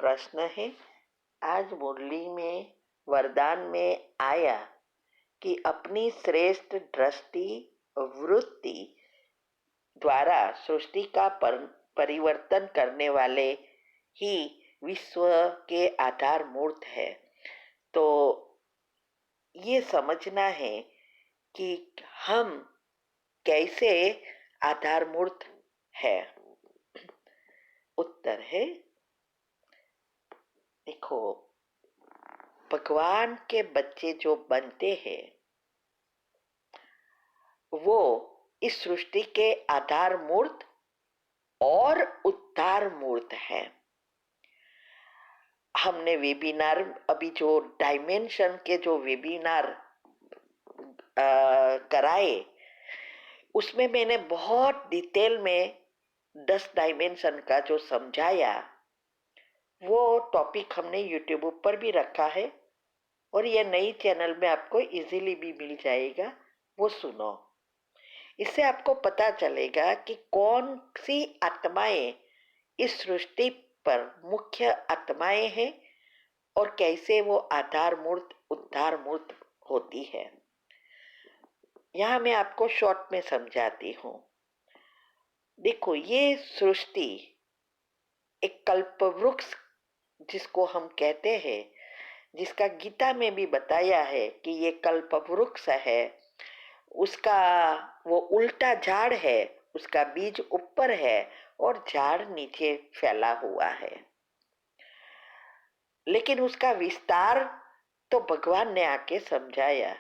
प्रश्न है। आज मुरली में वरदान में आया कि अपनी श्रेष्ठ दृष्टि वृत्ति द्वारा सृष्टि का परिवर्तन करने वाले ही विश्व के आधार मूर्त है। तो ये समझना है कि हम कैसे आधार मूर्त है। उत्तर है, देखो, भगवान के बच्चे जो बनते हैं वो इस सृष्टि के आधार मूर्त और उद्धार मूर्त है। हमने वेबिनार, अभी जो डायमेंशन के जो वेबिनार कराए, उसमें मैंने बहुत डिटेल में 10 डायमेंशन का जो समझाया, वो टॉपिक हमने यूट्यूब पर भी रखा है और ये नई चैनल में आपको इजीली भी मिल जाएगा, वो सुनो। इससे आपको पता चलेगा कि कौन सी आत्माएं इस सृष्टि पर मुख्य आत्माएं हैं और कैसे वो आधार मूर्त उद्धार मूर्त होती है। यहाँ मैं आपको शॉर्ट में समझाती हूँ। देखो, ये सृष्टि एक कल्पवृक्ष जिसको हम कहते हैं, जिसका गीता में भी बताया है कि ये कल्पवृक्ष है, उसका वो उल्टा झाड़ है, उसका बीज ऊपर है और झाड़ नीचे फैला हुआ है। लेकिन उसका विस्तार तो भगवान ने आके समझाया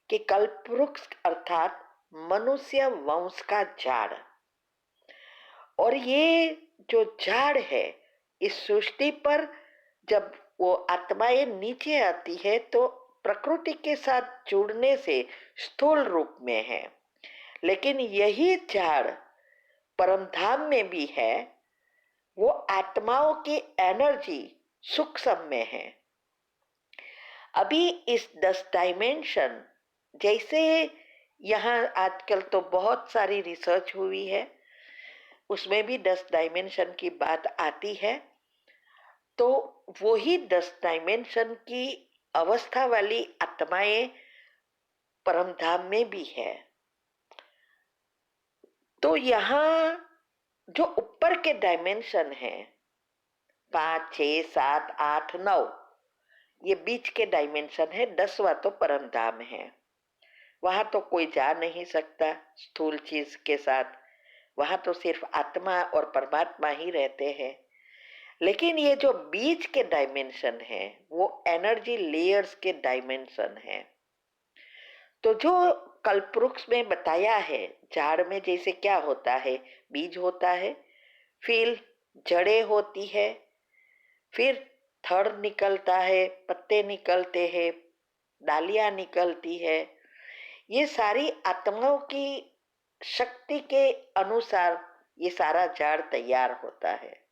कि कल्पवृक्ष अर्थात मनुष्य वंश का झाड़। और ये जो झाड़ है, इस सृष्टि पर जब वो आत्माएं नीचे आती है तो प्रकृति के साथ जुड़ने से स्थूल रूप में है, लेकिन यही झाड़ परमधाम में भी है, वो आत्माओं की एनर्जी सूक्ष्म में है। अभी इस 10 डायमेंशन, जैसे यहाँ आजकल तो बहुत सारी रिसर्च हुई है, उसमें भी 10 डायमेंशन की बात आती है, तो वही 10 डायमेंशन की अवस्था वाली आत्माएं परमधाम में भी है। तो यहाँ जो ऊपर के डायमेंशन है 5, 6, 7, 8, 9, ये बीच के डायमेंशन है, 10वां तो परमधाम है। वहां तो कोई जा नहीं सकता स्थूल चीज के साथ, वहां तो सिर्फ आत्मा और परमात्मा ही रहते हैं। लेकिन ये जो बीच के डायमेंशन है वो एनर्जी लेयर्स के डायमेंशन है। तो जो कल्पवृक्ष में बताया है, झाड़ में जैसे क्या होता है, बीज होता है, फिर जड़ें होती है, फिर थड़ निकलता है, पत्ते निकलते हैं, डालियां निकलती है। ये सारी आत्माओं की शक्ति के अनुसार ये सारा झाड़ तैयार होता है।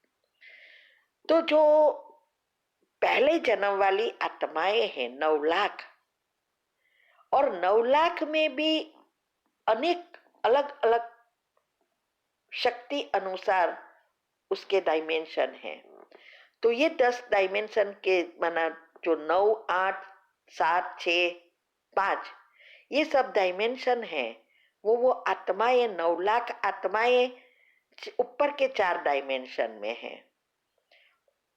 तो जो पहले जन्म वाली आत्माएं हैं 9 लाख, और 9 लाख में भी अनेक अलग अलग शक्ति अनुसार उसके डायमेंशन हैं। तो ये 10 डायमेंशन के माना जो 9, 8, 7, 6, 5, ये सब डायमेंशन है, वो आत्माएं 9 लाख आत्माएं ऊपर के 4 डायमेंशन में है।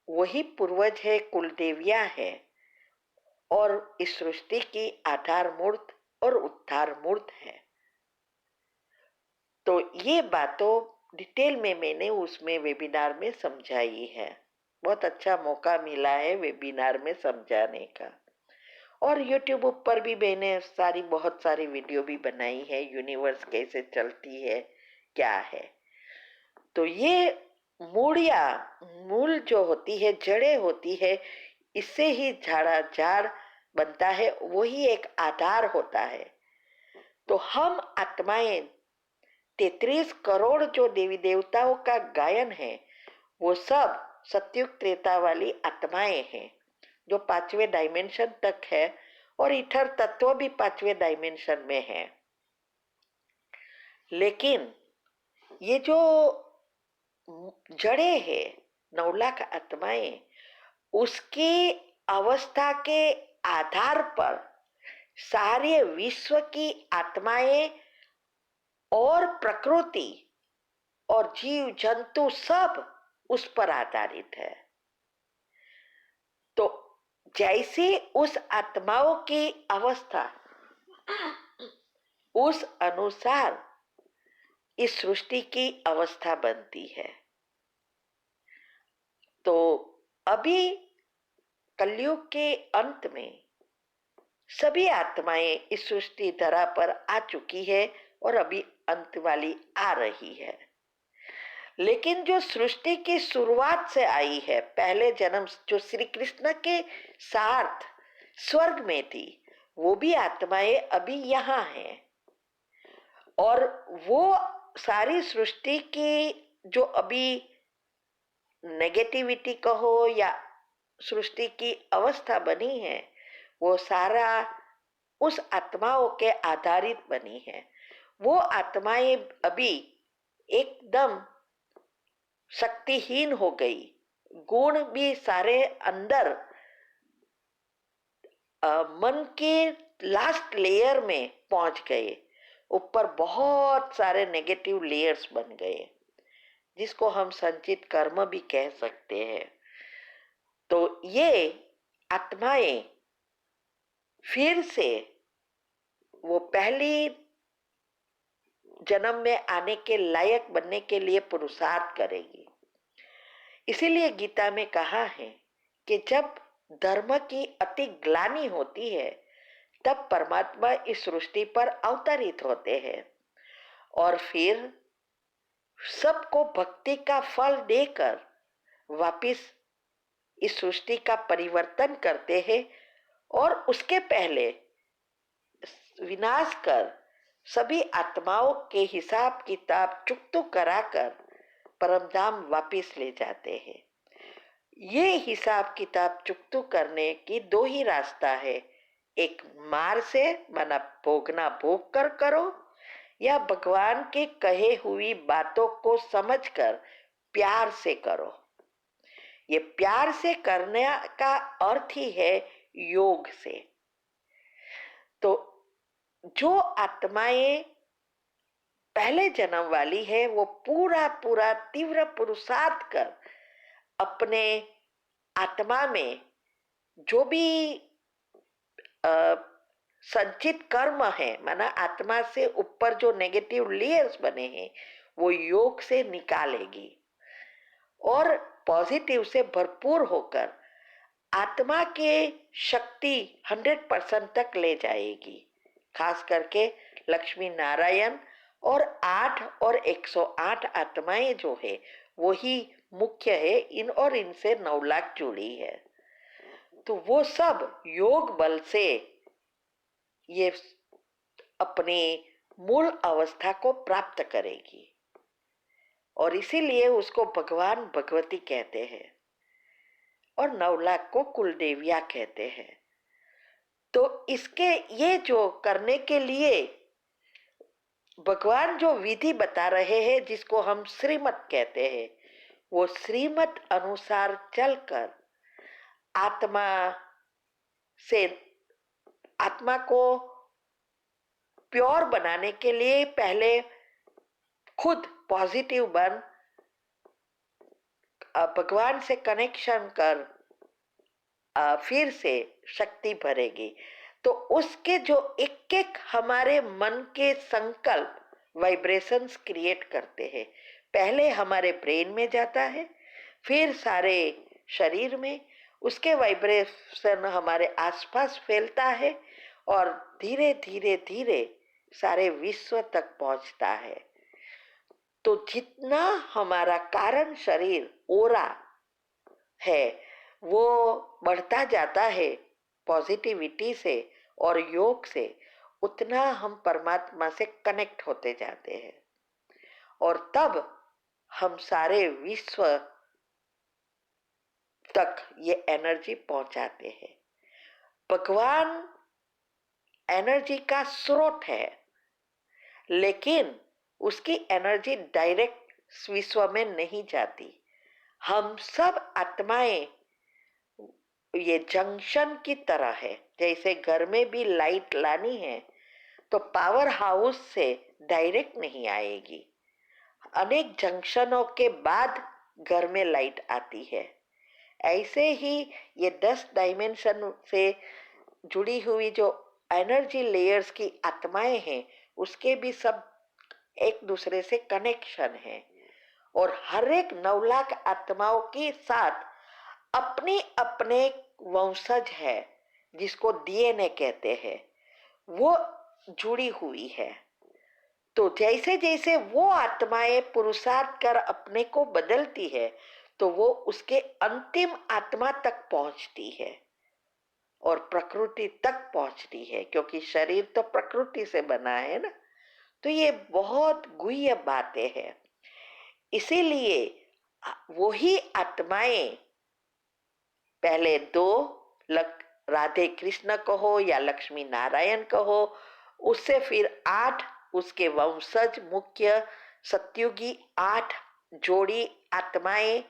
वही पूर्वज है, कुल देवियां है और इस सृष्टि की आधार मूर्त और उद्धार मूर्त है। तो ये बातों डिटेल में मैंने उसमें वेबिनार में समझाई है। बहुत अच्छा मौका मिला है वेबिनार में समझाने का। और यूट्यूब पर भी मैंने बहुत सारी वीडियो भी बनाई है, यूनिवर्स कैसे चलती है, क्या है। तो ये मूल जो होती है, जड़ें होती है, इससे ही झाड़ बनता है, वही एक आधार होता है। तो हम आत्माएं 33 करोड़ जो देवी देवताओं का गायन है, वो सब सतयुग त्रेता वाली आत्माएं हैं जो 5वें डायमेंशन तक है, और ईथर तत्व भी 5वें डायमेंशन में है। लेकिन ये जो जड़ें हैं 9 लाख आत्माएं, उसकी अवस्था के आधार पर सारे विश्व की आत्माएं और प्रकृति और जीव जंतु सब उस पर आधारित है। तो जैसे उस आत्माओं की अवस्था उस अनुसार इस सृष्टि की अवस्था बनती है। तो अभी कलयुग के अंत में सभी आत्माएं इस सृष्टि धरा पर आ चुकी है और अभी अंत वाली आ रही है। लेकिन जो सृष्टि की शुरुआत से आई है, पहले जन्म जो श्री कृष्ण के साथ स्वर्ग में थी, वो भी आत्माएं अभी यहाँ हैं। और वो सारी सृष्टि की जो अभी नेगेटिविटी कहो या सृष्टि की अवस्था बनी है, वो सारा उस आत्माओं के आधारित बनी है। वो आत्माएं अभी एकदम शक्तिहीन हो गई, गुण भी सारे अंदर मन के लास्ट लेयर में पहुंच गए, ऊपर बहुत सारे नेगेटिव लेयर्स बन गए, जिसको हम संचित कर्म भी कह सकते हैं। तो ये आत्माएं फिर से वो पहली जन्म में आने के लायक बनने के लिए पुरुषार्थ करेगी। इसीलिए गीता में कहा है कि जब धर्म की अति ग्लानि होती है, तब परमात्मा इस सृष्टि पर अवतरित होते हैं और फिर सबको भक्ति का फल देकर वापिस इस सृष्टि का परिवर्तन करते हैं और उसके पहले विनाश कर सभी आत्माओं के हिसाब किताब चुकतो कराकर परमधाम वापिस ले जाते हैं। ये हिसाब किताब चुकतो करने की दो ही रास्ता है, एक मार से माना भोगना भोग कर करो, या भगवान के कहे हुई बातों को समझकर प्यार से करो। ये प्यार से करने का अर्थ ही है योग से। तो जो आत्माएं पहले जन्म वाली है, वो पूरा पूरा तीव्र पुरुषार्थ कर अपने आत्मा में जो भी संचित कर्म है, माना आत्मा से ऊपर जो नेगेटिव लेयर्स बने हैं, वो योग से निकालेगी और पॉजिटिव से भरपूर होकर आत्मा के शक्ति 100% तक ले जाएगी। खास करके लक्ष्मी नारायण और 8 और 108 आत्माएं जो है वो ही मुख्य है, इन और इनसे 9 लाख जुड़ी है। तो वो सब योग बल से ये अपनी मूल अवस्था को प्राप्त करेगी और इसीलिए उसको भगवान भगवती कहते हैं और 9 लाख को कुलदेविया कहते हैं। तो इसके ये जो करने के लिए भगवान जो विधि बता रहे हैं, जिसको हम श्रीमत कहते हैं, वो श्रीमत अनुसार चलकर आत्मा से आत्मा को प्योर बनाने के लिए पहले खुद पॉजिटिव बन भगवान से कनेक्शन कर फिर से शक्ति भरेगी। तो उसके जो एक एक हमारे मन के संकल्प वाइब्रेशंस क्रिएट करते हैं, पहले हमारे ब्रेन में जाता है, फिर सारे शरीर में, उसके वाइब्रेशन हमारे आसपास फैलता है और धीरे धीरे धीरे सारे विश्व तक पहुंचता है। तो जितना हमारा कारण शरीर ओरा है वो बढ़ता जाता है पॉजिटिविटी से और योग से, उतना हम परमात्मा से कनेक्ट होते जाते हैं और तब हम सारे विश्व तक ये एनर्जी पहुंचाते हैं। भगवान एनर्जी का स्रोत है, लेकिन उसकी एनर्जी डायरेक्ट विश्व में नहीं जाती। हम सब आत्माएं ये जंक्शन की तरह है। जैसे घर में भी लाइट लानी है तो पावर हाउस से डायरेक्ट नहीं आएगी, अनेक जंक्शनों के बाद घर में लाइट आती है। ऐसे ही ये 10 डायमेंशन से जुड़ी हुई जो एनर्जी लेयर्स की आत्माएं हैं, उसके भी सब एक दूसरे से कनेक्शन है। और हर एक 9 लाख आत्माओं के साथ अपने अपने वंशज है, जिसको डीएनए कहते हैं, वो जुड़ी हुई है। तो जैसे जैसे वो आत्माएं पुरुषार्थ कर अपने को बदलती है, तो वो उसके अंतिम आत्मा तक पहुंचती है और प्रकृति तक पहुंचती है, क्योंकि शरीर तो प्रकृति से बना है ना। तो ये बहुत गुह्य बातें हैं। इसीलिए वही आत्माएं, पहले दो, राधे कृष्ण कहो या लक्ष्मी नारायण कहो, उससे फिर 8 उसके वंशज मुख्य सत्युगी 8 जोड़ी आत्माएं,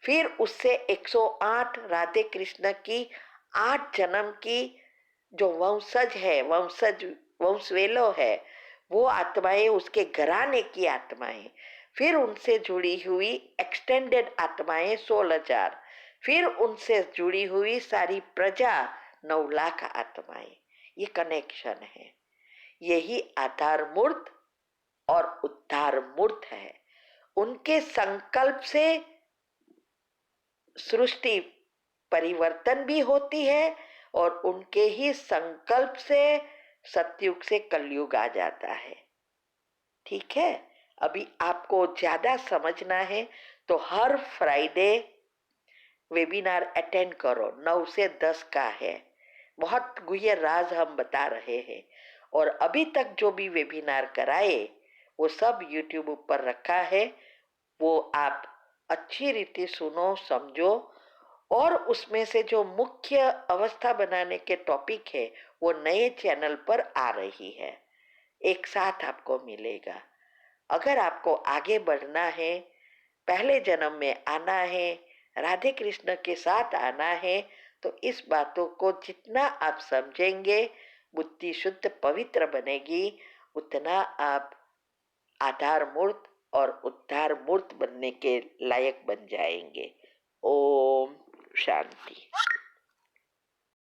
फिर उससे 108 राधे कृष्ण की 8 जन्म की जो वंशज है, वंशवेलो है, वो आत्माएं उसके घराने की आत्माएं, फिर उनसे जुड़ी हुई एक्सटेंडेड आत्माएं 16,000, फिर उनसे जुड़ी हुई सारी प्रजा 9 लाख आत्माएं। ये कनेक्शन है। यही आधार मूर्त और उद्धार मूर्त है। उनके संकल्प से सृष्टि परिवर्तन भी होती है और उनके ही संकल्प से सतयुग से कलयुग आ जाता है। ठीक है, अभी आपको ज्यादा समझना है तो हर फ्राइडे वेबिनार अटेंड करो। 9 से 10 का है। बहुत गुह्य राज हम बता रहे हैं। और अभी तक जो भी वेबिनार कराए वो सब यूट्यूब ऊपर रखा है, वो आप अच्छी रीति सुनो, समझो। और उसमें से जो मुख्य अवस्था बनाने के टॉपिक है वो नए चैनल पर आ रही है, एक साथ आपको मिलेगा। अगर आपको आगे बढ़ना है, पहले जन्म में आना है, राधे कृष्ण के साथ आना है, तो इस बातों को जितना आप समझेंगे, बुद्धि शुद्ध पवित्र बनेगी, उतना आप आधार मूर्त और उद्धार मूर्त बनने के लायक बन जाएंगे। ओम शांति।